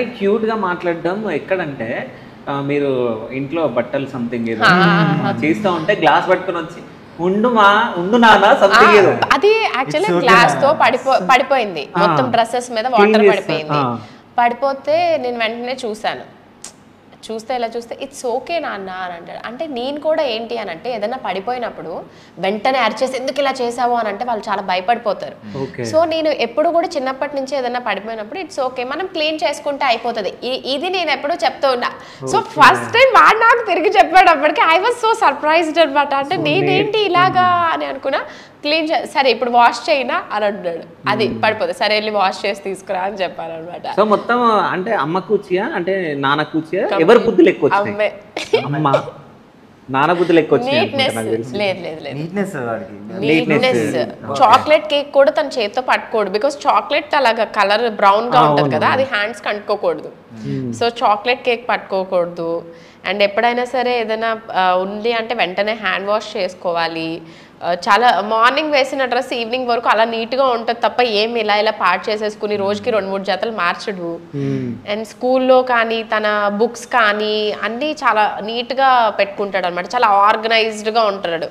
Cute గా మాట్లాడడం ఎక్కడంటే మీరు ఇంట్లో బట్టలు సంథింగ్ ఏదో చేస్తా ఉంటే గ్లాస్ పట్టుకొని వచ్చి ఉండు నాన్న సంథింగ్ ఏదో అది యాక్చువల్లీ గ్లాస్ తో పడిపోయింది మొత్తం డ్రెస్సెస్ మీద వాటర్ పడిపోయింది పడిపోతే నేను వెంటనే చూస్తే ఇలా చూస్తే ఇట్స్ ఓకే నాన్న అని అంటాడు. అంటే నేను కూడా ఏంటి అని అంటే ఏదైనా పడిపోయినప్పుడు వెంటనే అరిచేసి ఎందుకు ఇలా చేసావు అని అంటే వాళ్ళు చాలా భయపడిపోతారు. సో నేను ఎప్పుడు కూడా చిన్నప్పటి నుంచి ఏదైనా పడిపోయినప్పుడు ఇట్స్ ఓకే మనం క్లీన్ చేసుకుంటే అయిపోతుంది, ఇది నేను ఎప్పుడూ చెప్తూ ఉన్నా. సో ఫస్ట్ టైం వాడు నాకు తిరిగి చెప్పేటప్పటికి ఐ వాజ్ సో సర్ప్రైజ్డ్ అనమాట. అంటే నేనేంటి ఇలాగా అని అనుకున్నా. క్లీన్ సరే ఇప్పుడు వాష్ చేయనా అని అంటున్నాడు. అది పడిపోతుంది, సరే వెళ్ళి వాష్ చేసి తీసుకురా అని చెప్పాను అనమాట. సో మొత్తం అంటే అమ్మ కూర్చియా అంటే నాన్న కూర్చియా ఎవరి బుద్ధులు ఎక్కువ అమ్మే అమ్మ నాన్న బుద్ధులు ఎక్కువ చాక్లెట్ కేక్ కూడా తన చేతితో పట్టుకోడు. బికాస్ చాక్లెట్ అలాగా కలర్ బ్రౌన్ గా ఉంటది కదా, అది హ్యాండ్స్ కంటుకోకూడదు. సో చాక్లెట్ కేక్ పట్టుకోకూడదు. అండ్ ఎప్పుడైనా సరే ఏదైనా ఉంది అంటే వెంటనే హ్యాండ్ వాష్ చేసుకోవాలి. చాలా మార్నింగ్ వేసిన డ్రెస్ ఈవినింగ్ వరకు అలా నీట్గా ఉంటుంది తప్ప ఏం ఇలా పాడు చేసేసుకుని రోజుకి 2-3 జతలు మార్చడు. అండ్ స్కూల్లో కానీ తన బుక్స్ కానీ అన్నీ చాలా నీట్గా పెట్టుకుంటాడు అనమాట. చాలా ఆర్గనైజ్డ్గా ఉంటాడు.